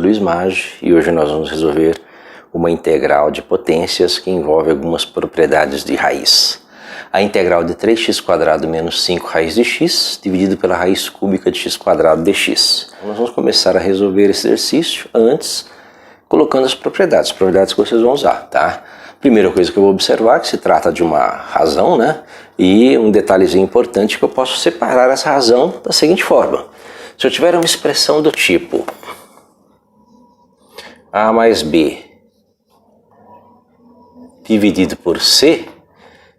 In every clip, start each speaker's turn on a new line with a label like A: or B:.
A: Luiz Maggi e hoje nós vamos resolver uma integral de potências que envolve algumas propriedades de raiz. A integral de 3x² menos 5 raiz de x dividido pela raiz cúbica de x² dx. Então, nós vamos começar a resolver esse exercício antes colocando as propriedades que vocês vão usar, tá? Primeira coisa que eu vou observar é que se trata de uma razão, né? E um detalhezinho importante que eu posso separar essa razão da seguinte forma. Se eu tiver uma expressão do tipo a mais b dividido por c,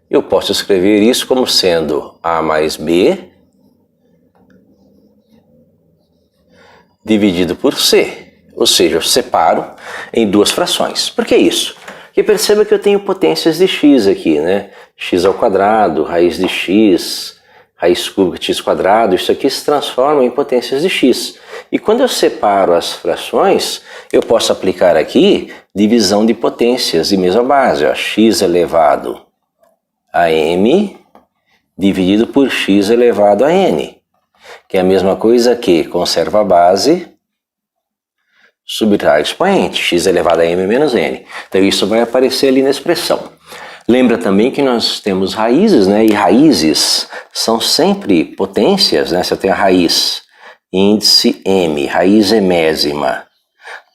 A: eu posso escrever isso como sendo a mais b dividido por c. Ou seja, eu separo em duas frações. Por que isso? Porque perceba que eu tenho potências de x aqui, né? x², raiz de x, raiz cúbica de x², isso aqui se transforma em potências de x. E quando eu separo as frações, eu posso aplicar aqui divisão de potências de mesma base, ó, x elevado a m dividido por x elevado a n, que é a mesma coisa que conserva a base, subtrai o expoente, x elevado a m menos n. Então isso vai aparecer ali na expressão. Lembra também que nós temos raízes, né? E raízes são sempre potências, né? Se eu tenho a raiz índice m, raiz emésima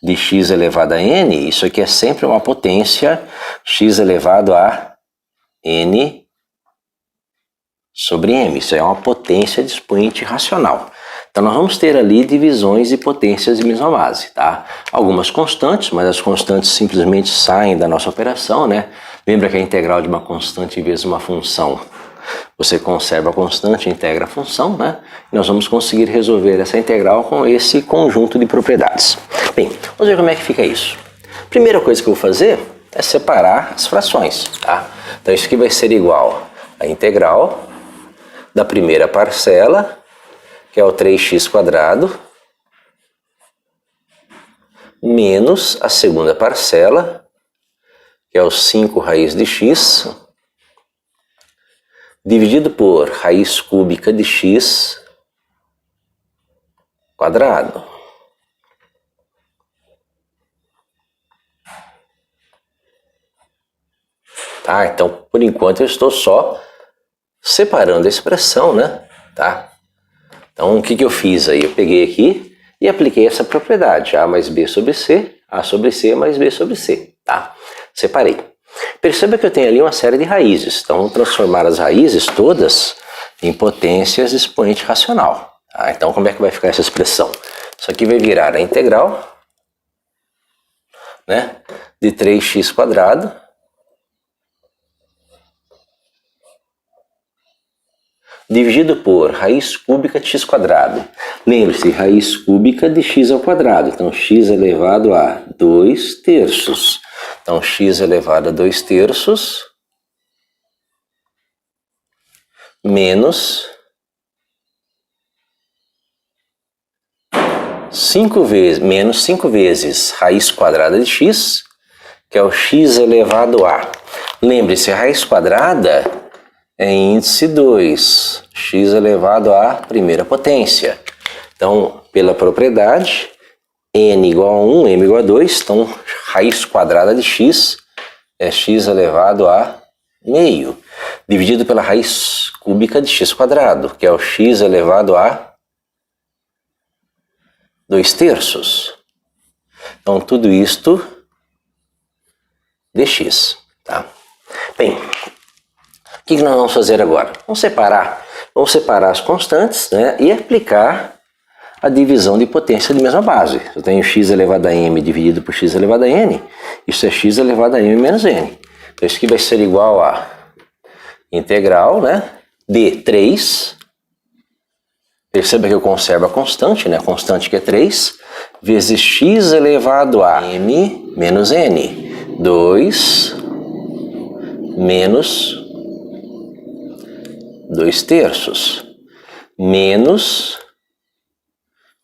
A: de x elevado a n, isso aqui é sempre uma potência x elevado a n sobre m. Isso é uma potência de expoente racional. Então nós vamos ter ali divisões de potências de mesma base, tá? Algumas constantes, mas as constantes simplesmente saem da nossa operação, né? Lembra que a integral de uma constante vezes uma função, você conserva a constante e integra a função, né? E nós vamos conseguir resolver essa integral com esse conjunto de propriedades. Bem, vamos ver como é que fica isso. Primeira coisa que eu vou fazer é separar as frações, tá? Então isso aqui vai ser igual a integral da primeira parcela, que é o 3x², menos a segunda parcela, que é o 5 raiz de x, dividido por raiz cúbica de x². Tá, então por enquanto eu estou só separando a expressão, né? Tá? Então o que eu fiz aí? Eu peguei aqui e apliquei essa propriedade, a mais b sobre c, a sobre c mais b sobre c, tá? Separei. Perceba que eu tenho ali uma série de raízes, então vamos transformar as raízes todas em potências de expoente racional. Tá? Então como é que vai ficar essa expressão? Isso aqui vai virar a integral, né, de 3x² dividido por raiz cúbica de x². Lembre-se, raiz cúbica de x². Então, x elevado a 2/3. Então, x elevado a 2/3 menos 5 vezes raiz quadrada de x, que é o x elevado a. Lembre-se, a raiz quadrada é índice 2, x elevado à primeira potência. Então, pela propriedade, n igual a 1, m igual a 2, então raiz quadrada de x é x elevado a meio, dividido pela raiz cúbica de x², que é o x elevado a 2/3. Então, tudo isto dx, tá? Bem, o que nós vamos fazer agora? Vamos separar as constantes, né, e aplicar a divisão de potência de mesma base. Eu tenho x elevado a m dividido por x elevado a n, isso é x elevado a m menos n. Então isso aqui vai ser igual a integral, né, de 3, perceba que eu conservo a constante, né, a constante que é 3, vezes x elevado a m menos n, 2 menos 2/3, menos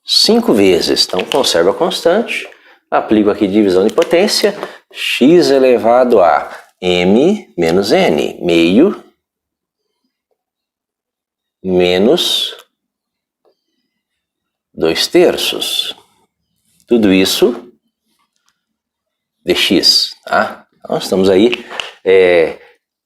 A: 5 vezes, então conservo a constante, aplico aqui divisão de potência, x elevado a m menos n, meio, menos 2/3. Tudo isso dx, tá? Então estamos aí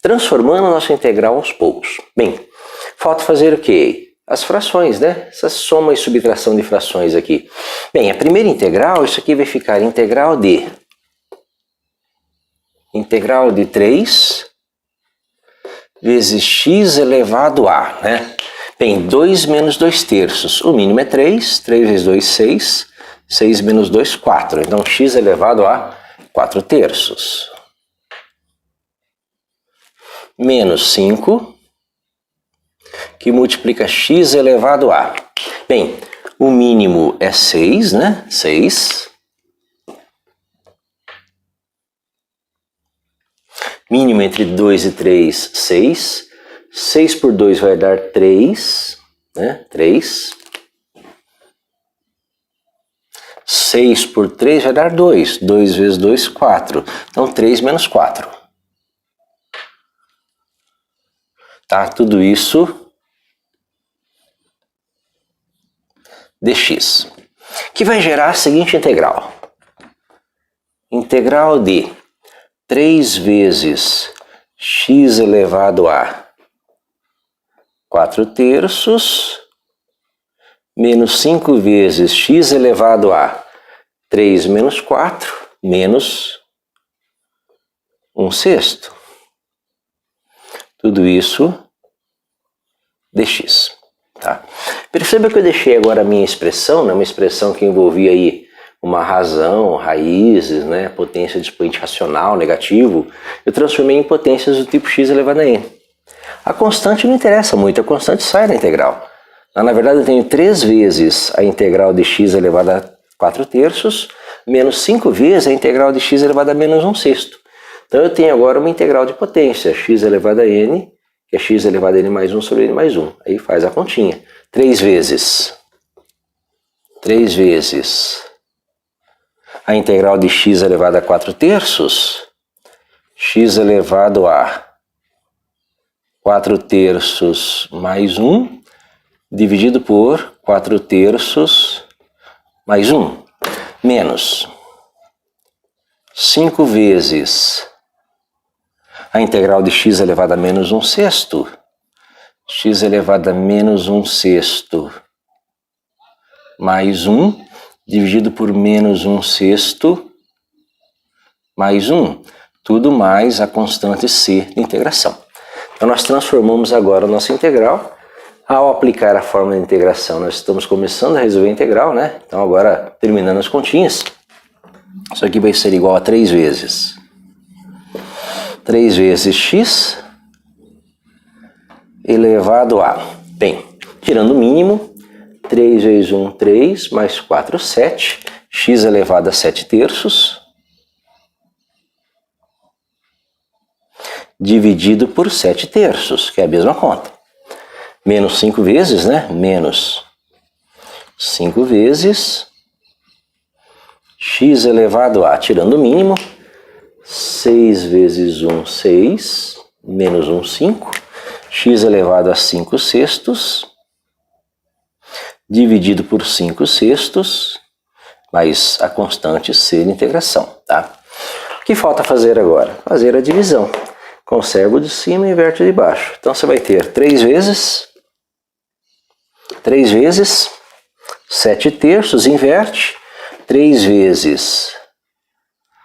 A: transformando a nossa integral aos poucos. Bem, falta fazer o quê? As frações, né? Essa soma e subtração de frações aqui. Bem, a primeira integral, isso aqui vai ficar integral de 3 vezes x elevado a, né? Bem, 2 menos 2 terços. O mínimo é 3. 3 vezes 2, 6. 6 menos 2, 4. Então, x elevado a 4 terços. Menos 5, que multiplica x elevado a. Bem, o mínimo é 6, né? 6. Mínimo entre 2 e 3, 6. 6 por 2 vai dar 3, né? 3. 6 por 3 vai dar 2. 2 vezes 2, 4. Então, 3 menos 4. Tá? Tudo isso dx. Que vai gerar a seguinte integral. Integral de 3 vezes x elevado a 4 terços menos 5 vezes x elevado a 3 menos 4 menos 1/6. Tudo isso dx. Tá? Perceba que eu deixei agora a minha expressão, né? Uma expressão que envolvia aí uma razão, raízes, né? Potência de expoente racional, negativo. Eu transformei em potências do tipo x elevado a n. A constante não interessa muito, a constante sai da integral. Na verdade, eu tenho 3 vezes a integral de x elevado a 4 terços, menos 5 vezes a integral de x elevado a menos 1/6. Então, eu tenho agora uma integral de potência, x elevado a n, que é x elevado a n mais 1 sobre n mais 1. Aí faz a continha. 3 vezes a integral de x elevado a 4 terços, x elevado a 4 terços mais 1, dividido por 4 terços mais 1, menos 5 vezes a integral de x elevado a menos 1/6, x elevado a menos 1/6 mais 1, dividido por menos 1/6 mais 1, tudo mais a constante c de integração. Então nós transformamos agora a nossa integral. Ao aplicar a fórmula de integração, nós estamos começando a resolver a integral, né? Então agora, terminando as continhas, isso aqui vai ser igual a 3 vezes x elevado a, bem, tirando o mínimo, 3 vezes 1, 3, mais 4, 7, x elevado a 7 terços, dividido por 7 terços, que é a mesma conta. Menos 5 vezes, né? Menos 5 vezes x elevado a, tirando o mínimo, 6 vezes 1, 6, menos 1, 5, x elevado a 5/6, dividido por 5/6, mais a constante c de integração, tá? O que falta fazer agora? Fazer a divisão. Conservo de cima e inverto de baixo. Então você vai ter 3 vezes 7 terços, inverte, 3 vezes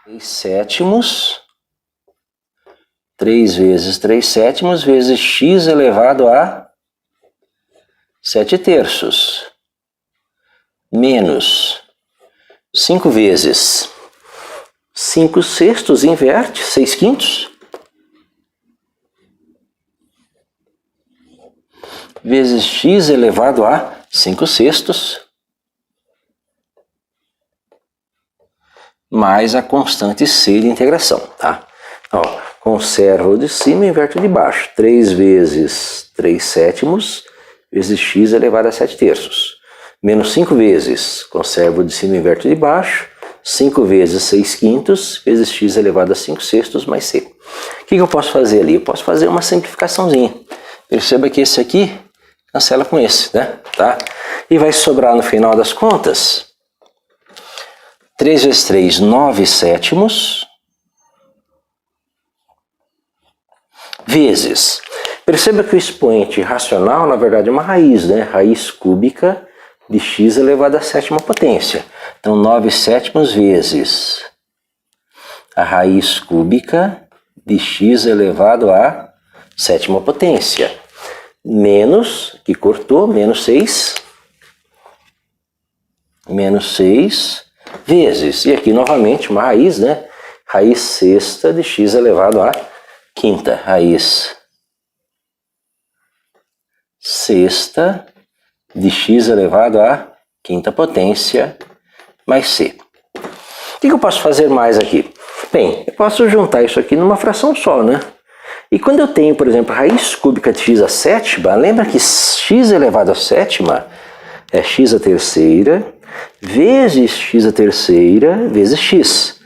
A: 3 sétimos, 3 vezes 3 sétimos, vezes x elevado a 7 terços, menos 5 vezes 5/6, inverte, 6/5, vezes x elevado a 5/6, mais a constante c de integração, tá? Ó, conservo o de cima e inverto o de baixo. 3 vezes 3 sétimos, vezes x elevado a 7 terços. Menos 5 vezes, conservo o de cima e inverto o de baixo. 5 vezes 6/5, vezes x elevado a 5/6, mais c. O que eu posso fazer ali? Eu posso fazer uma simplificaçãozinha. Perceba que esse aqui cancela com esse, né? Tá? E vai sobrar no final das contas 3 vezes 3, 9 sétimos, vezes. Perceba que o expoente racional, na verdade, é uma raiz, né? Raiz cúbica de x elevado à sétima potência. Então, 9 sétimos vezes a raiz cúbica de x elevado à sétima potência. Menos, que cortou, menos 6. Menos 6 vezes. E aqui, novamente, uma raiz, né? Raiz sexta de x elevado à quinta. Raiz sexta de x elevado à quinta potência mais c. O que eu posso fazer mais aqui? Bem, eu posso juntar isso aqui numa fração só, né? E quando eu tenho, por exemplo, raiz cúbica de x à sétima, lembra que x elevado à sétima é x à terceira vezes x à terceira vezes x.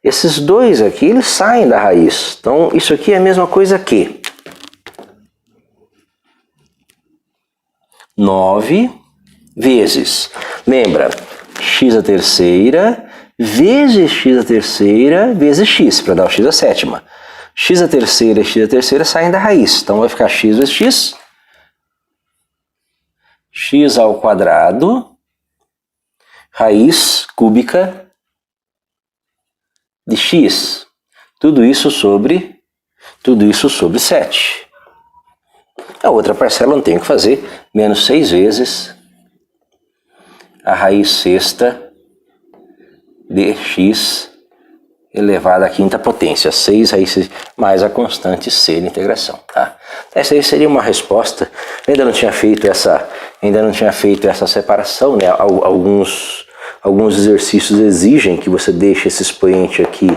A: Esses dois aqui, eles saem da raiz. Então, isso aqui é a mesma coisa que 9 vezes, lembra, x à terceira vezes x à terceira vezes x, para dar o x à sétima. X à terceira e x à terceira saem da raiz, então vai ficar x vezes x, x ao quadrado, raiz cúbica de x. Tudo isso sobre 7. A outra parcela não tenho que fazer, menos 6 vezes a raiz sexta de x elevado à quinta potência, 6 raízes mais a constante c de integração, tá? Essa aí seria uma resposta. Eu ainda não tinha feito essa separação, né? Alguns exercícios exigem que você deixe esse expoente aqui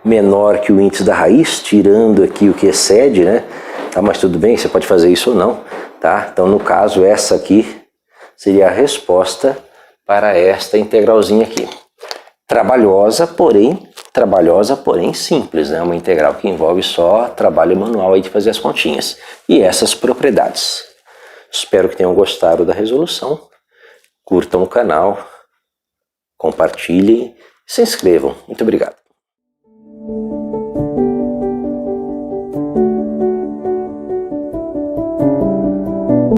A: menor que o índice da raiz, tirando aqui o que excede, né? Tá, mas tudo bem, você pode fazer isso ou não, tá? Então, no caso, essa aqui seria a resposta para esta integralzinha aqui. Trabalhosa, porém simples, né? Uma integral que envolve só trabalho manual aí de fazer as continhas. E essas propriedades. Espero que tenham gostado da resolução. Curtam o canal, compartilhem e se inscrevam. Muito obrigado.